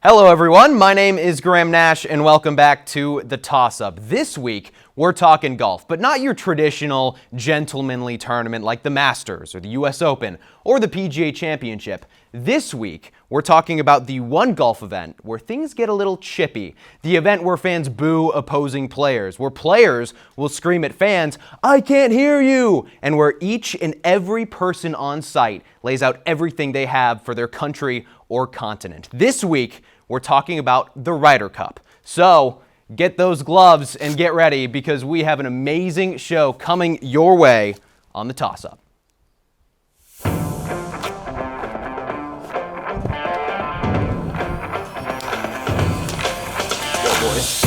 Hello everyone, my name is Graham Nash and welcome back to The Toss-Up. This week, we're talking golf, but not your traditional gentlemanly tournament like the Masters or the US Open or the PGA Championship. This week, we're talking about the one golf event where things get a little chippy. The event where fans boo opposing players, where players will scream at fans, "I can't hear you!" and where each and every person on site lays out everything they have for their country or continent. This week, we're talking about the Ryder Cup. So get those gloves and get ready because we have an amazing show coming your way on the Toss-Up. Go, boys.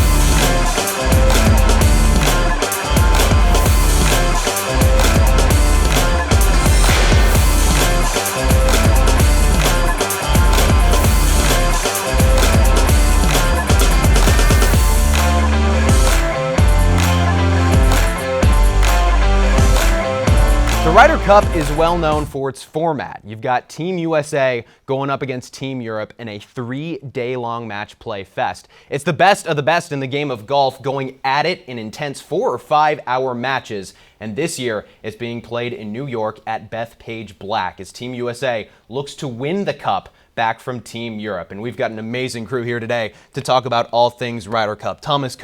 The Ryder Cup is well known for its format. You've got Team USA going up against Team Europe in a 3-day-long match play fest. It's the best of the best in the game of golf going at it in intense 4 or 5 hour matches. And this year, it's being played in New York at Bethpage Black as Team USA looks to win the cup back from Team Europe. And we've got an amazing crew here today to talk about all things Ryder Cup. Thomas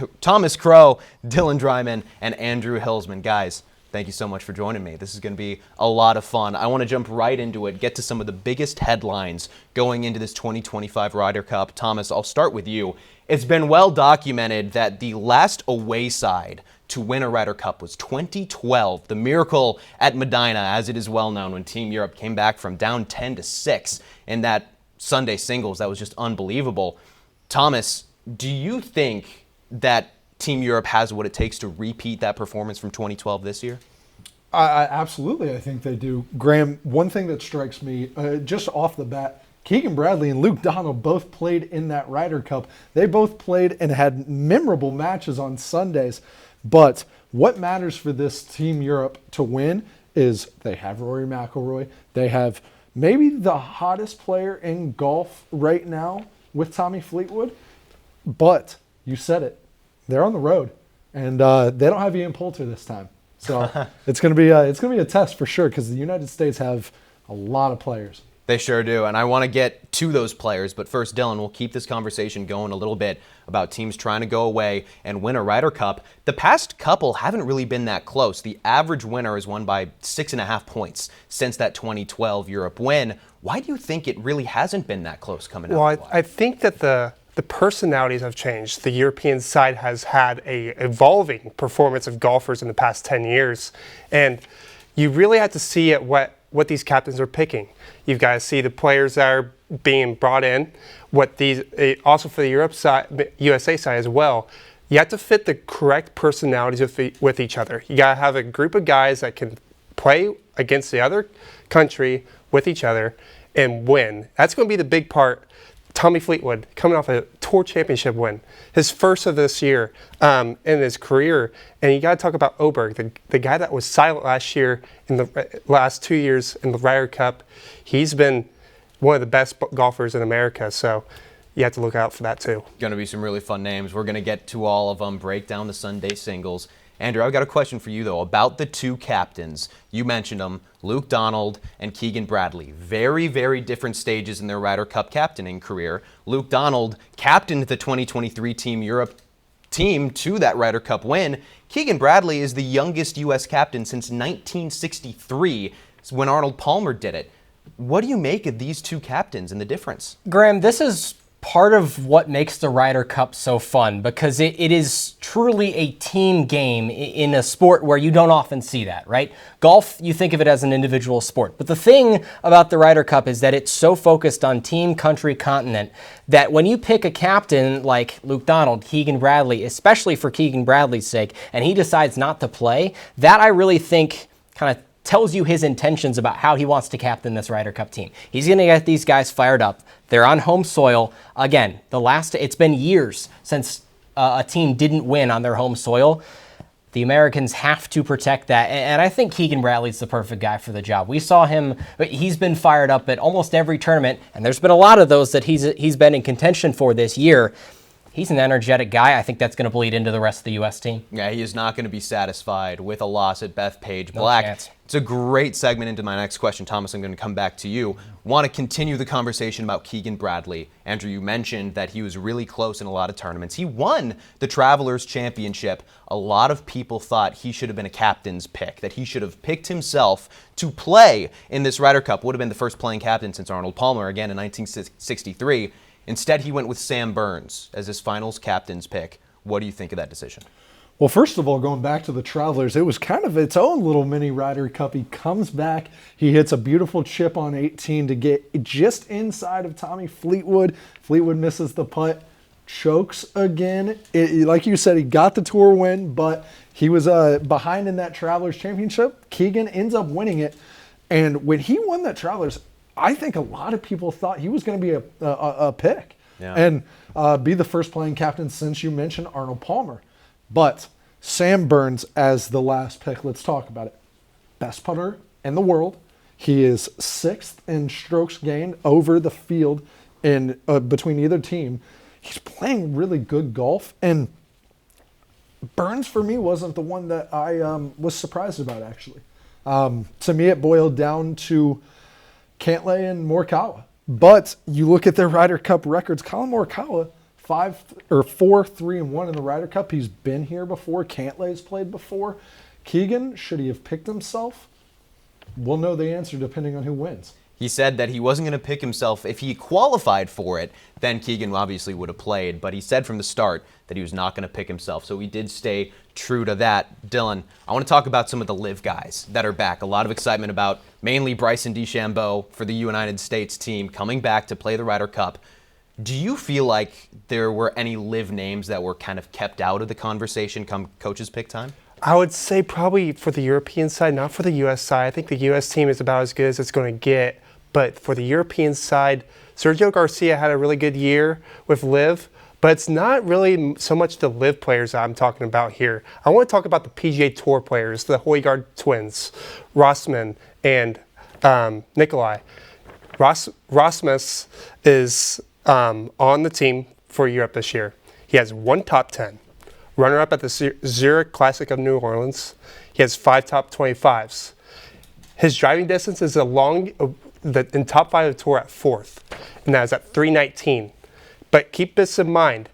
Crow, Dylan Dryman, and Andrew Hillsman. Guys, thank you so much for joining me. This is going to be a lot of fun. I want to jump right into it, get to some of the biggest headlines going into this 2025 Ryder Cup. Thomas, I'll start with you. It's been well documented that the last away side to win a Ryder Cup was 2012, the miracle at Medina, as it is well known, when Team Europe came back from down 10-6 in that Sunday singles. That was just unbelievable. Thomas, do you think that Team Europe has what it takes to repeat that performance from 2012 this year? Absolutely, I think they do. Graham, one thing that strikes me, just off the bat, Keegan Bradley and Luke Donald both played in that Ryder Cup. They both played and had memorable matches on Sundays. But what matters for this Team Europe to win is they have Rory McIlroy. They have maybe the hottest player in golf right now with Tommy Fleetwood. But you said it. They're on the road, and they don't have Ian Poulter this time. So it's gonna be a test for sure because the United States have a lot of players. They sure do, and I want to get to those players. But first, Dylan, we'll keep this conversation going a little bit about teams trying to go away and win a Ryder Cup. The past couple haven't really been that close. The average winner has won by 6.5 points since that 2012 Europe win. Why do you think it really hasn't been that close coming out? Well, I think that the personalities have changed. The European side has had a evolving performance of golfers in the past 10 years. And you really have to see at what these captains are picking. You've got to see the players that are being brought in, also for the Europe side, USA side as well. You have to fit the correct personalities with each other. You got to have a group of guys that can play against the other country with each other and win. That's going to be the big part. Tommy Fleetwood coming off a Tour Championship win, his first of this year in his career. And you got to talk about Oberg, the guy that was silent last year in the last 2 years in the Ryder Cup. He's been one of the best golfers in America, so you have to look out for that too. Going to be some really fun names. We're going to get to all of them, break down the Sunday singles. Andrew, I've got a question for you, though, about the two captains. You mentioned them, Luke Donald and Keegan Bradley. Very, very different stages in their Ryder Cup captaining career. Luke Donald captained the 2023 Team Europe team to that Ryder Cup win. Keegan Bradley is the youngest U.S. captain since 1963, when Arnold Palmer did it. What do you make of these two captains and the difference? Graham, this is part of what makes the Ryder Cup so fun because it is truly a team game in a sport where you don't often see that, right? Golf, you think of it as an individual sport. But the thing about the Ryder Cup is that it's so focused on team, country, continent that when you pick a captain like Luke Donald, Keegan Bradley, especially for Keegan Bradley's sake, and he decides not to play, that I really think kind of tells you his intentions about how he wants to captain this Ryder Cup team. He's going to get these guys fired up. They're on home soil. Again, it's been years since a team didn't win on their home soil. The Americans have to protect that, and I think Keegan Bradley's the perfect guy for the job. We saw him; he's been fired up at almost every tournament, and there's been a lot of those that he's been in contention for this year. He's an energetic guy. I think that's going to bleed into the rest of the U.S. team. Yeah, he is not going to be satisfied with a loss at Bethpage Black. No chance. It's a great segment into my next question. Thomas, I'm going to come back to you. Want to continue the conversation about Keegan Bradley. Andrew, you mentioned that he was really close in a lot of tournaments. He won the Travelers Championship. A lot of people thought he should have been a captain's pick, that he should have picked himself to play in this Ryder Cup. Would have been the first playing captain since Arnold Palmer, again in 1963. Instead, he went with Sam Burns as his finals captain's pick. What do you think of that decision? Well, first of all, going back to the Travelers, it was kind of its own little mini Ryder Cup. He comes back, he hits a beautiful chip on 18 to get just inside of Tommy Fleetwood. Fleetwood misses the putt, chokes again. Like you said, he got the tour win, but he was behind in that Travelers Championship. Keegan ends up winning it. And when he won that Travelers, I think a lot of people thought he was going to be a pick and be the first playing captain since you mentioned Arnold Palmer. But Sam Burns as the last pick, let's talk about it. Best putter in the world. He is 6th in strokes gained over the field in between either team. He's playing really good golf. And Burns, for me, wasn't the one that I was surprised about, actually. To me, it boiled down to Cantlay and Morikawa. But you look at their Ryder Cup records, Colin Morikawa, 4-3-1 in the Ryder Cup. He's been here before. Cantlay's played before. Keegan, should he have picked himself? We'll know the answer depending on who wins. He said that he wasn't going to pick himself. If he qualified for it, then Keegan obviously would have played. But he said from the start that he was not going to pick himself. So he did stay true to that. Dylan, I want to talk about some of the live guys that are back. A lot of excitement about mainly Bryson DeChambeau for the United States team coming back to play the Ryder Cup. Do you feel like there were any live names that were kind of kept out of the conversation come coaches pick time? I would say probably for the European side, not for the U.S. side. I think the U.S. team is about as good as it's going to get. But for the European side, Sergio Garcia had a really good year with live. But it's not really so much the live players that I'm talking about here. I want to talk about the PGA Tour players, the Højgaard twins, Rosman and Nikolai. Rasmus is on the team for Europe this year. He has 1 top 10, runner-up at the Zurich Classic of New Orleans. He has 5 top 25s. His driving distance is in top 5 of the tour at 4th, and that is at 319. But keep this in mind,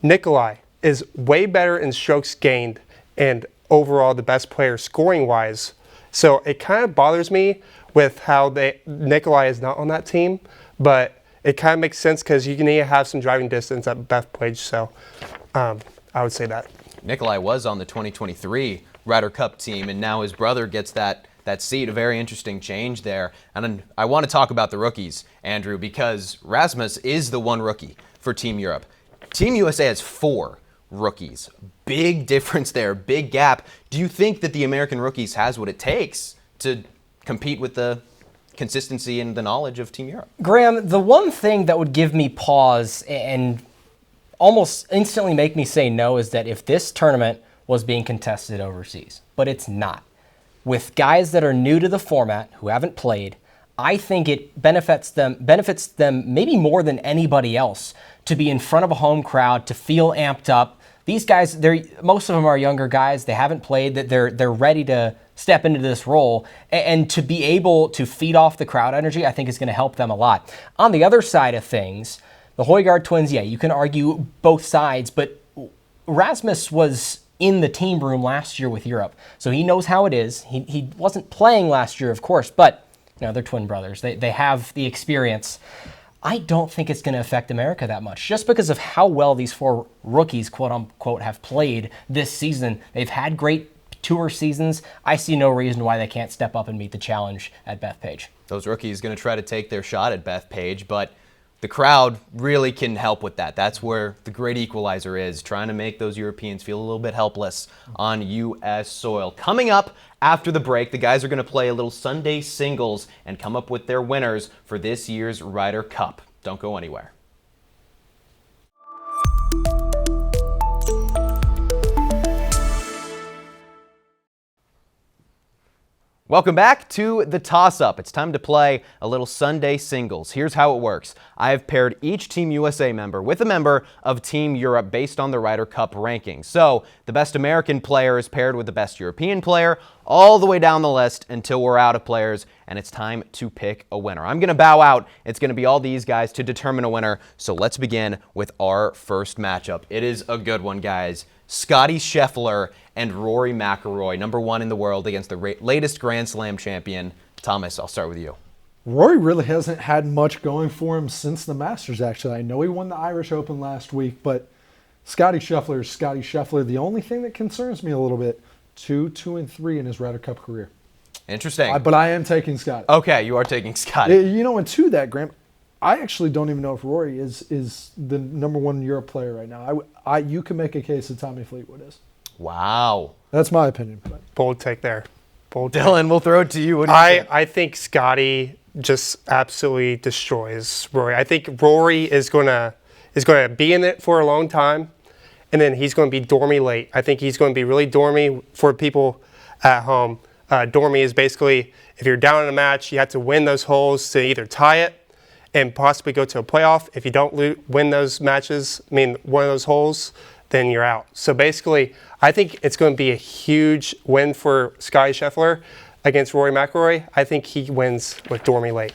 Nikolai is way better in strokes gained and overall the best player scoring-wise. So it kind of bothers me with how Nikolai is not on that team, but it kind of makes sense because you can need to have some driving distance at Bethpage. So I would say that. Nikolai was on the 2023 Ryder Cup team, and now his brother gets that seat. A very interesting change there. And then I want to talk about the rookies, Andrew, because Rasmus is the one rookie for Team Europe. Team USA has 4 rookies. Big difference there, big gap. Do you think that the American rookies has what it takes to compete with the consistency and the knowledge of Team Europe? Graham, the one thing that would give me pause and almost instantly make me say no is that if this tournament was being contested overseas, but it's not. With guys that are new to the format, who haven't played, I think it benefits them maybe more than anybody else to be in front of a home crowd, to feel amped up. These guys, most of them are younger guys. They haven't played. That they're ready to step into this role, and to be able to feed off the crowd energy, I think is going to help them a lot. On the other side of things, the Højgaard twins, yeah, you can argue both sides, but Rasmus was in the team room last year with Europe, so he knows how it is. He wasn't playing last year, of course, but they're twin brothers. They have the experience. I don't think it's going to affect America that much, just because of how well these 4 rookies, quote unquote, have played this season. They've had great tour seasons. I see no reason why they can't step up and meet the challenge at Bethpage. Those rookies going to try to take their shot at Bethpage, but the crowd really can help with that. That's where the great equalizer is, trying to make those Europeans feel a little bit helpless on U.S. soil. Coming up after the break, the guys are going to play a little Sunday singles and come up with their winners for this year's Ryder Cup. Don't go anywhere. Welcome back to the toss-up. It's time to play a little Sunday singles. Here's how it works. I have paired each Team USA member with a member of Team Europe based on the Ryder Cup rankings. So the best American player is paired with the best European player all the way down the list until we're out of players and it's time to pick a winner. I'm going to bow out. It's going to be all these guys to determine a winner. So let's begin with our first matchup. It is a good one, guys. Scottie Scheffler and Rory McIlroy, number one in the world against the latest Grand Slam champion. Thomas, I'll start with you. Rory really hasn't had much going for him since the Masters, actually. I know he won the Irish Open last week, but Scottie Scheffler is Scottie Scheffler. The only thing that concerns me a little bit, 2-2-3 in his Ryder Cup career. Interesting. But I am taking Scottie. Okay, you are taking Scottie. You know, and to that, Graham, I actually don't even know if Rory is the number one Europe player right now. You can make a case that Tommy Fleetwood is. Wow. That's my opinion. Bold take there. Bold take. Dylan, we'll throw it to you. What do you think? I think Scottie just absolutely destroys Rory. I think Rory is gonna be in it for a long time, and then he's going to be dormy late. I think he's going to be really dormy for people at home. Dormy is basically if you're down in a match, you have to win those holes to either tie it and possibly go to a playoff. If you don't win those matches, one of those holes, then you're out. So basically, I think it's going to be a huge win for Scottie Scheffler against Rory McIlroy. I think he wins with dormy late.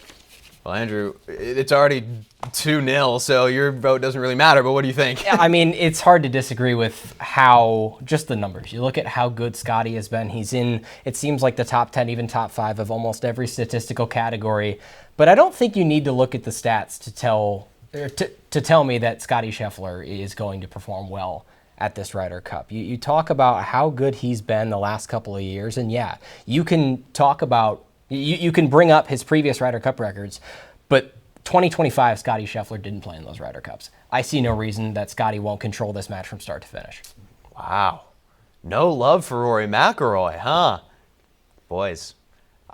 Well, Andrew, it's already 2-0, so your vote doesn't really matter, but what do you think? I mean, it's hard to disagree with just the numbers. You look at how good Scottie has been. He's in, it seems like the top 10, even top 5 of almost every statistical category. But I don't think you need to look at the stats to tell me that Scottie Scheffler is going to perform well at this Ryder Cup. You talk about how good he's been the last couple of years, and yeah, you can talk about, you can bring up his previous Ryder Cup records, but 2025, Scottie Scheffler didn't play in those Ryder Cups. I see no reason that Scottie won't control this match from start to finish. Wow. No love for Rory McIlroy, huh? Boys.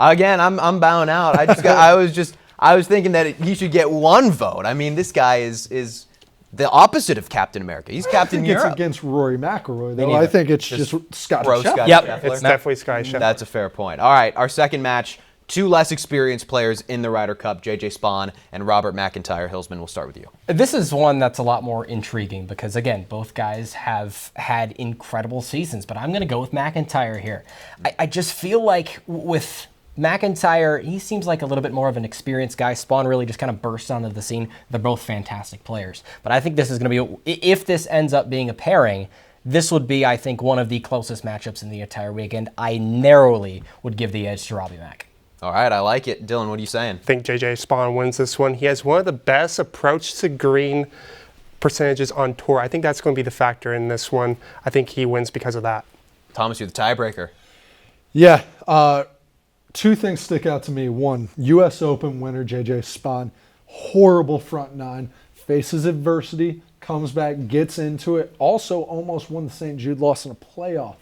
Again, I'm bowing out. I was thinking that he should get one vote. I mean, this guy is the opposite of Captain America. He's Captain Europe. It's against Rory McIlroy, though. I think it's just Scottie Scheffler. Yep. It's definitely Scottie Scheffler. That's a fair point. All right, our second match, two less experienced players in the Ryder Cup, J.J. Spahn and Robert McIntyre. Hillsman, we'll start with you. This is one that's a lot more intriguing because, again, both guys have had incredible seasons, but I'm going to go with McIntyre here. I just feel like with McIntyre, he seems like a little bit more of an experienced guy. Spahn really just kind of bursts onto the scene. They're both fantastic players. But I think this is going to be, if this ends up being a pairing, this would be, I think, one of the closest matchups in the entire weekend. I narrowly would give the edge to Robbie Mack. All right, I like it. Dylan, what are you saying? I think J.J. Spahn wins this one. He has one of the best approach to green percentages on tour. I think that's going to be the factor in this one. I think he wins because of that. Thomas, you're the tiebreaker. Yeah. Two things stick out to me. One, U.S. Open winner J.J. Spahn, horrible front nine, faces adversity, comes back, gets into it. Also almost won the St. Jude, lost in a playoff.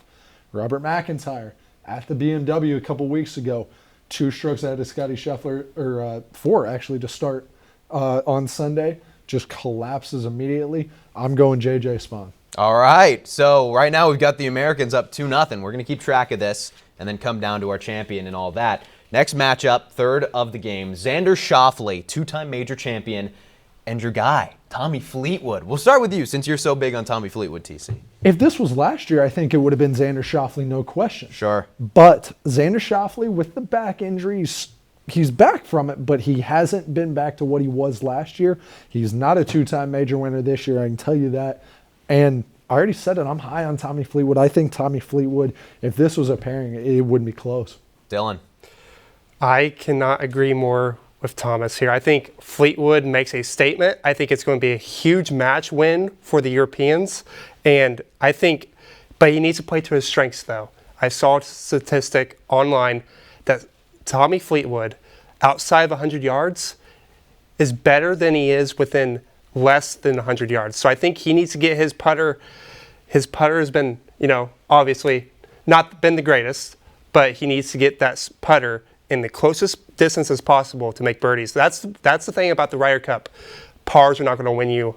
Robert McIntyre at the BMW a couple weeks ago, 2 strokes ahead of Scottie Scheffler, or 4 actually to start on Sunday, just collapses immediately. I'm going J.J. Spahn. All right, so right now we've got the Americans up 2-0. We're going to keep track of this and then come down to our champion and all that. Next matchup, third of the game, Xander Schauffele, 2-time major champion, and your guy, Tommy Fleetwood. We'll start with you since you're so big on Tommy Fleetwood, TC. If this was last year, I think it would have been Xander Schauffele, no question. Sure. But Xander Schauffele, with the back injuries, he's back from it, but he hasn't been back to what he was last year. He's not a 2-time major winner this year, I can tell you that. And I already said it, I'm high on Tommy Fleetwood. I think Tommy Fleetwood, if this was a pairing, it wouldn't be close. Dylan. I cannot agree more with Thomas here. I think Fleetwood makes a statement. I think it's going to be a huge match win for the Europeans. And I think, but he needs to play to his strengths, though. I saw a statistic online that Tommy Fleetwood, outside of 100 yards, is better than he is within less than 100 yards. So I think he needs to get his putter. His putter has been, obviously not been the greatest, but he needs to get that putter in the closest distance as possible to make birdies. That's the thing about the Ryder Cup. Pars are not going to win you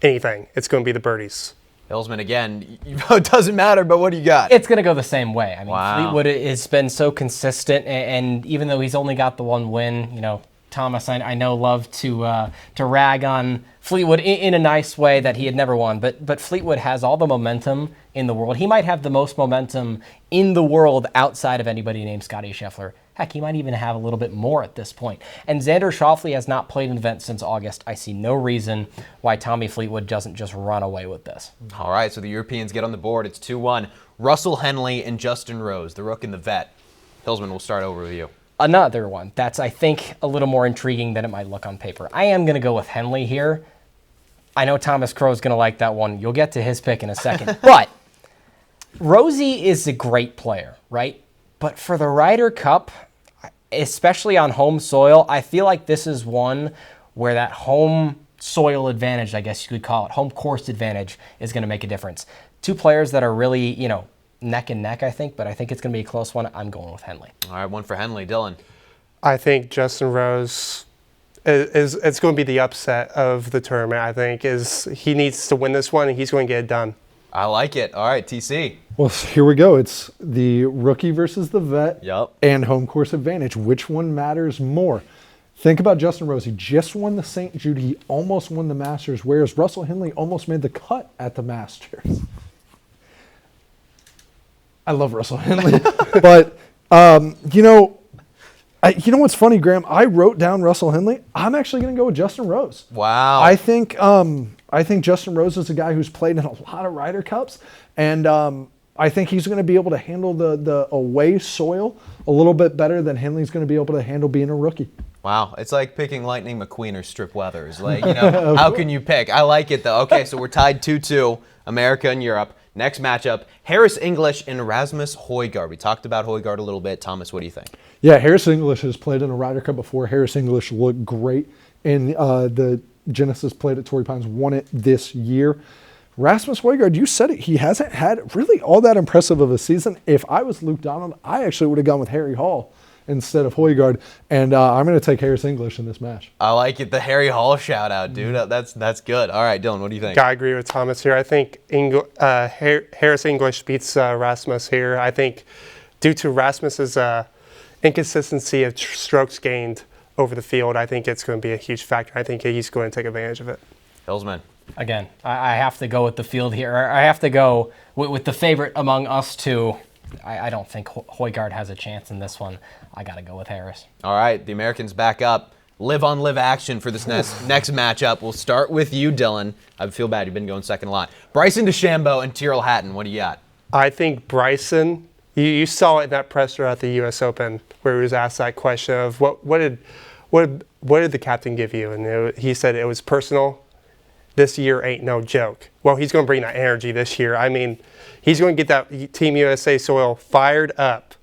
anything. It's going to be the birdies. Hillsman, again, it doesn't matter, but what do you got? It's going to go the same way. I mean, Wow. Fleetwood has been so consistent, and even though he's only got the one win, Thomas, I know, loved to rag on Fleetwood in a nice way that he had never won, but Fleetwood has all the momentum in the world. He might have the most momentum in the world outside of anybody named Scottie Scheffler. Heck, he might even have a little bit more at this point. And Xander Schauffele has not played an event since August. I see no reason why Tommy Fleetwood doesn't just run away with this. All right, so the Europeans get on the board. It's 2-1. Russell Henley and Justin Rose, the rook and the vet. Hillsman, we'll start over with you. Another one that's, I think, a little more intriguing than it might look on paper. I am going to go with Henley here. I know Thomas Crow's going to like that one. You'll get to his pick in a second. But Rosie is a great player, right? But for the Ryder Cup, especially on home soil, I feel like this is one where that home soil advantage, I guess you could call it, home course advantage, is going to make a difference. Two players that are really, neck and neck, I think, but I think it's going to be a close one. I'm going with Henley. All right, one for Henley. Dylan. I think Justin Rose it's going to be the upset of the tournament. I think he needs to win this one, and he's going to get it done. I like it. All right, TC. Well, here we go. It's the rookie versus the vet Yep. and home course advantage. Which one matters more? Think about Justin Rose. He just won the St. Jude. He almost won the Masters, whereas Russell Henley almost made the cut at the Masters. I love Russell Henley. But, what's funny, Graham? I wrote down Russell Henley. I'm actually going to go with Justin Rose. Wow. I think Justin Rose is a guy who's played in a lot of Ryder Cups, and I think he's going to be able to handle the away soil a little bit better than Henley's going to be able to handle being a rookie. Wow, it's like picking Lightning McQueen or Strip Weathers. Like, how can you pick? I like it, though. Okay, so we're tied 2-2, America and Europe. Next matchup, Harris English and Rasmus Højgaard. We talked about Højgaard a little bit. Thomas, what do you think? Yeah, Harris English has played in a Ryder Cup before. Harris English looked great in the Genesis played at Torrey Pines, won it this year. Rasmus Højgaard, you said it, he hasn't had really all that impressive of a season. If I was Luke Donald, I actually would have gone with Harry Hall instead of Højgaard, and I'm going to take Harris English in this match. I like it. The Harry Hall shout out, dude. That's good. All right, Dylan, what do you think? I agree with Thomas here. I think Harris English beats Rasmus here. I think due to Rasmus's inconsistency of strokes gained over the field, I think it's going to be a huge factor. I think he's going to take advantage of it. Hillsman. Again, I have to go with the field here. I have to go with the favorite among us two. I don't think Højgaard has a chance in this one. I got to go with Harris. All right, the Americans back up. Live on live action for this next matchup. We'll start with you, Dylan. I feel bad. You've been going second a lot. Bryson DeChambeau and Tyrrell Hatton. What do you got? I think Bryson, you saw it in that presser at the U.S. Open where he was asked that question of what did the captain give you? And he said it was personal. This year ain't no joke. Well, he's going to bring that energy this year. I mean, he's going to get that Team USA soil fired up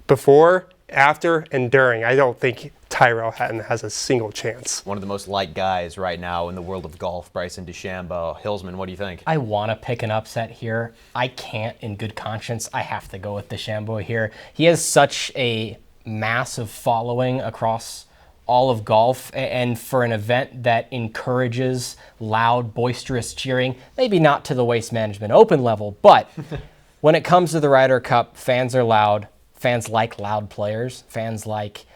before, after, and during. I don't think Tyrell Hatton has a single chance. One of the most liked guys right now in the world of golf, Bryson DeChambeau. Hillsman, what do you think? I want to pick an upset here. I can't in good conscience. I have to go with DeChambeau here. He has such a massive following across all of golf, and for an event that encourages loud, boisterous cheering, maybe not to the Waste Management Open level, but when it comes to the Ryder Cup, fans are loud. Fans like loud players. Fans like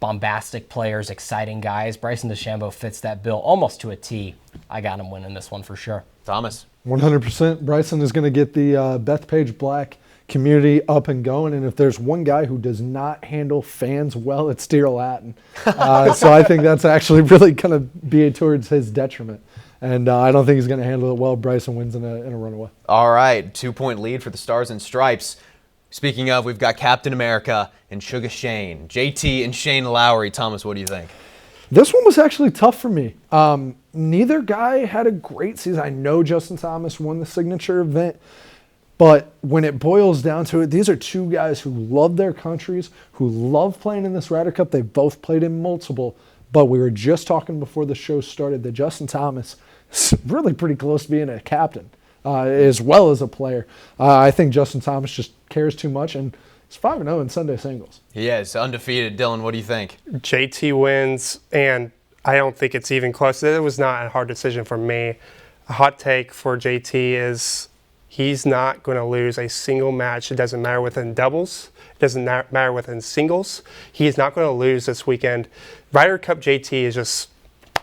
bombastic players, exciting guys. Bryson DeChambeau fits that bill almost to a T. I got him winning this one for sure. Thomas. 100%. Bryson is going to get the Bethpage Black community up and going, and if there's one guy who does not handle fans well, it's Tyrrell Hatton. So I think that's actually really going to be towards his detriment, and I don't think he's going to handle it well. Bryson wins in a runaway. All right, 2-point lead for the Stars and Stripes. Speaking of, we've got Captain America and Sugar Shane, JT and Shane Lowry. Thomas, what do you think? This one was actually tough for me. Neither guy had a great season. I know Justin Thomas won the signature event, but when it boils down to it, these are two guys who love their countries, who love playing in this Ryder Cup. They've both played in multiple, but we were just talking before the show started that Justin Thomas is really pretty close to being a captain as well as a player. I think Justin Thomas just cares too much, and he's 5-0 in Sunday singles. He is undefeated. Dylan, what do you think? JT wins, and I don't think it's even close. It was not a hard decision for me. a hot take for JT is he's not going to lose a single match. It doesn't matter within doubles. It doesn't matter within singles. He is not going to lose this weekend. Ryder Cup JT is just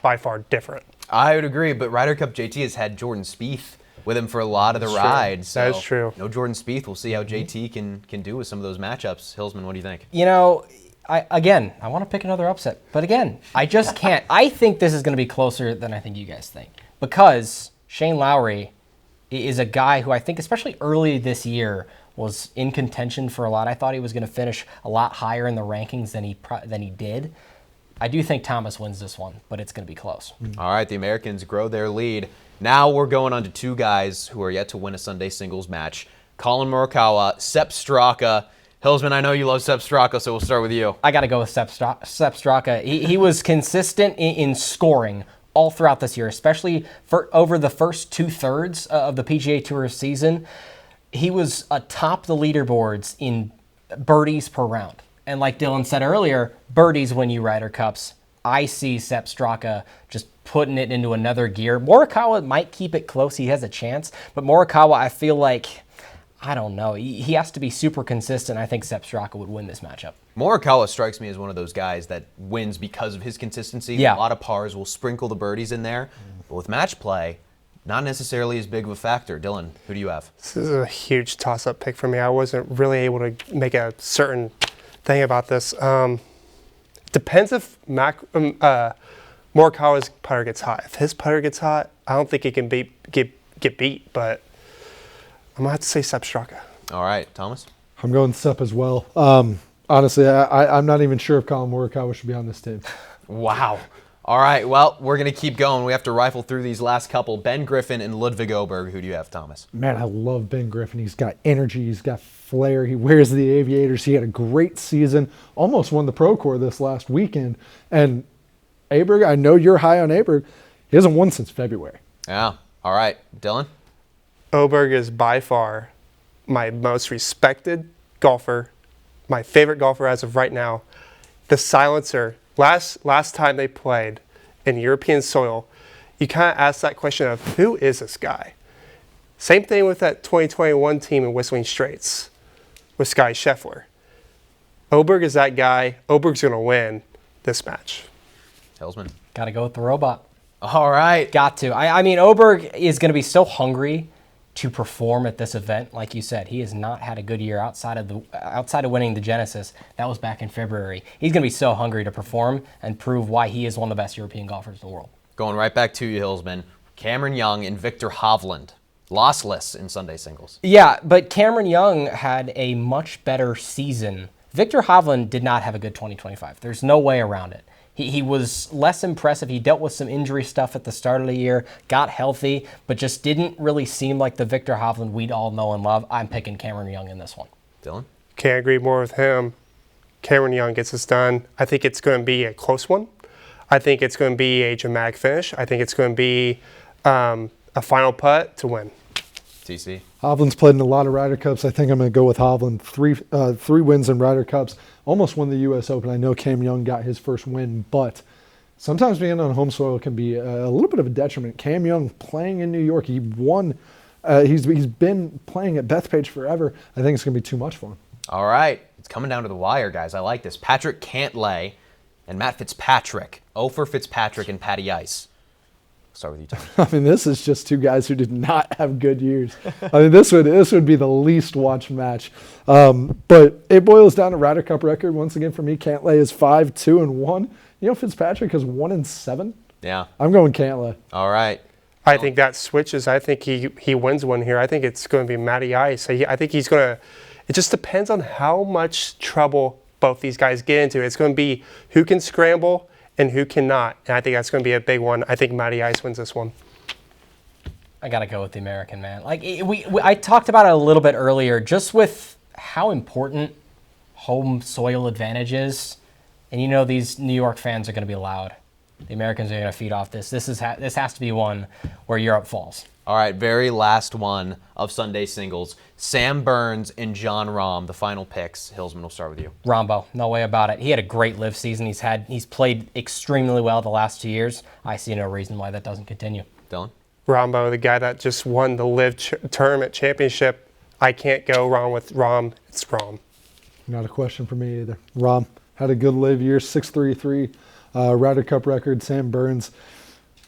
by far different. I would agree, but Ryder Cup JT has had Jordan Spieth with him for a lot of the rides. So that is true. No Jordan Spieth. We'll see how JT can do with some of those matchups. Hillsman, what do you think? You know, I want to pick another upset, but again, I just can't. I think this is going to be closer than I think you guys think, because Shane Lowry is a guy who I think, especially early this year, was in contention for a lot. I thought he was going to finish a lot higher in the rankings than he did. I do think Thomas wins this one, but it's going to be close. All right, the Americans grow their lead. Now we're going on to two guys who are yet to win a Sunday singles match. Colin Morikawa, Sepp Straka. Hillsman, I know you love Sepp Straka, so we'll start with you. I got to go with Sepp Straka. He was consistent in scoring all throughout this year, especially for over the first 2/3 of the PGA Tour season. He was atop the leaderboards in birdies per round. And like Dylan said earlier, birdies win you Ryder Cups. I see Sepp Straka just putting it into another gear. Morikawa might keep it close. He has a chance. But Morikawa, I feel like, I don't know. He has to be super consistent. I think Sepp Straka would win this matchup. Morikawa strikes me as one of those guys that wins because of his consistency. Yeah. A lot of pars will sprinkle the birdies in there. But with match play, not necessarily as big of a factor. Dylan, who do you have? This is a huge toss-up pick for me. I wasn't really able to make a certain thing about this. Depends if Morikawa's putter gets hot. If his putter gets hot, I don't think he can get beat, but I'm going to have to say Sepp Straka. All right, Thomas? I'm going Sepp as well. Honestly, I'm not even sure if Colin Morikawa should be on this team. Wow. All right, well, we're going to keep going. We have to rifle through these last couple. Ben Griffin and Ludwig Oberg. Who do you have, Thomas? Man, I love Ben Griffin. He's got energy. He's got flair. He wears the aviators. He had a great season. Almost won the Pro Tour this last weekend. And Aberg, I know you're high on Aberg. He hasn't won since February. Yeah. All right, Dylan? Oberg is by far my most respected golfer, my favorite golfer as of right now. The silencer. Last time they played in European soil, you kind of ask that question of, who is this guy? Same thing with that 2021 team in Whistling Straits with Sky Scheffler. Oberg is that guy. Oberg's going to win this match. Hillsman? Got to go with the robot. All right. Got to. I mean, Oberg is going to be so hungry to perform at this event. Like you said, he has not had a good year outside of winning the Genesis. That was back in February. He's going to be so hungry to perform and prove why he is one of the best European golfers in the world. Going right back to you, Hillsman. Cameron Young and Victor Hovland. Lossless in Sunday singles. Yeah, but Cameron Young had a much better season. Victor Hovland did not have a good 2025. There's no way around it. He was less impressive. He dealt with some injury stuff at the start of the year, got healthy, but just didn't really seem like the Victor Hovland we'd all know and love. I'm picking Cameron Young in this one. Dylan? Can't agree more with him. Cameron Young gets this done. I think it's going to be a close one. I think it's going to be a dramatic finish. I think it's going to be a final putt to win. TC? Hovland's played in a lot of Ryder Cups. I think I'm going to go with Hovland. Three wins in Ryder Cups. Almost won the U.S. Open. I know Cam Young got his first win, but sometimes being on home soil can be a little bit of a detriment. Cam Young playing in New York, he won. He's been playing at Bethpage forever. I think it's going to be too much for him. All right. It's coming down to the wire, guys. I like this. Patrick Cantlay and Matt Fitzpatrick. Ofer Fitzpatrick and Patty Ice. Start with you, Tom. I mean, this is just two guys who did not have good years. I mean, this would be the least watched match. But it boils down to Ryder Cup record once again for me. Cantlay is 5-2-1. You know, Fitzpatrick is 1-7. Yeah. I'm going Cantlay. All right. I think that switches. I think he wins one here. I think it's going to be Matty Ice. I think he's going to. It just depends on how much trouble both these guys get into. It's going to be who can scramble and who cannot. And I think that's going to be a big one. I think Matty Ice wins this one. I got to go with the American, man. Like I talked about it a little bit earlier, just with how important home soil advantage is. And you know these New York fans are going to be loud. The Americans are going to feed off this. This has to be one where Europe falls. All right, very last one of Sunday singles. Sam Burns and John Rahm, the final picks. Hillsman, we'll start with you. Rombo, no way about it. He had a great live season. He's played extremely well the last 2 years. I see no reason why that doesn't continue. Dylan? Rombo, the guy that just won the Live Tournament Championship. I can't go wrong with Rom. It's Rom. Not a question for me either. Rom had a good live year, 6.33 Ryder Cup record. Sam Burns,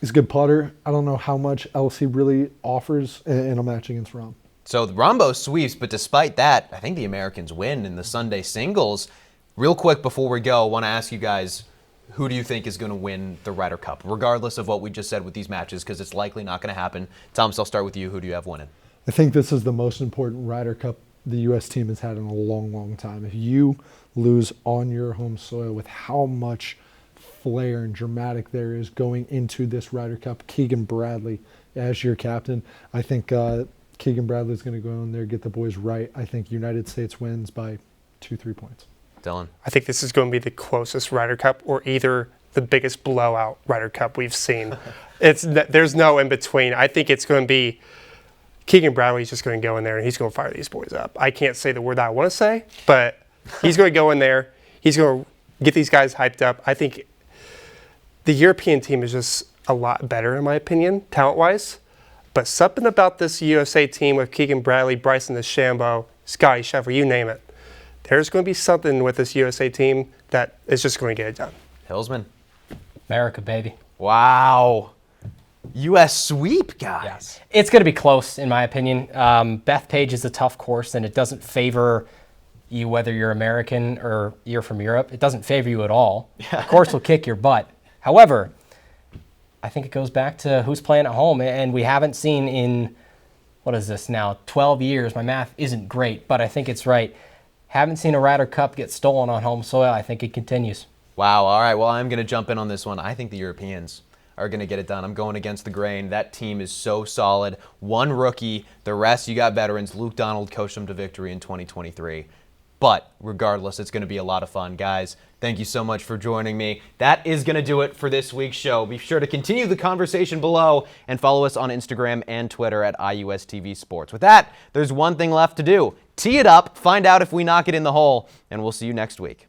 he's a good putter. I don't know how much else he really offers in a match against Rom. So Rombo sweeps, but despite that, I think the Americans win in the Sunday singles. Real quick before we go, I want to ask you guys, who do you think is going to win the Ryder Cup, regardless of what we just said with these matches, because it's likely not going to happen. Thomas, I'll start with you. Who do you have winning? I think this is the most important Ryder Cup the U.S. team has had in a long, long time. If you lose on your home soil with how much flair and dramatic there is going into this Ryder Cup, Keegan Bradley as your captain, I think Keegan Bradley's going to go in there, get the boys right. I think United States wins by 2-3 points. Dylan? I think this is going to be the closest Ryder Cup, or either the biggest blowout Ryder Cup we've seen. There's no in between. I think it's going to be Keegan Bradley's just going to go in there and he's going to fire these boys up. I can't say the word that I want to say, but he's going to go in there. He's going to get these guys hyped up. I think the European team is just a lot better, in my opinion, talent-wise. But something about this USA team with Keegan Bradley, Bryson DeChambeau, Scotty Scheffler, you name it. There's going to be something with this USA team that is just going to get it done. Hillsman? America, baby. Wow. U.S. sweep, guys. Yes. It's going to be close, in my opinion. Bethpage is a tough course, and it doesn't favor you whether you're American or you're from Europe. It doesn't favor you at all. The course will kick your butt. However, I think it goes back to who's playing at home, and we haven't seen in, what is this now, 12 years. My math isn't great, but I think it's right. Haven't seen a Ryder Cup get stolen on home soil. I think it continues. Wow. All right. Well, I'm going to jump in on this one. I think the Europeans are going to get it done. I'm going against the grain. That team is so solid. One rookie. The rest, you got veterans. Luke Donald coached them to victory in 2023. But regardless, it's going to be a lot of fun. Guys, thank you so much for joining me. That is going to do it for this week's show. Be sure to continue the conversation below and follow us on Instagram and Twitter at IUSTV Sports. With that, there's one thing left to do. Tee it up, find out if we knock it in the hole, and we'll see you next week.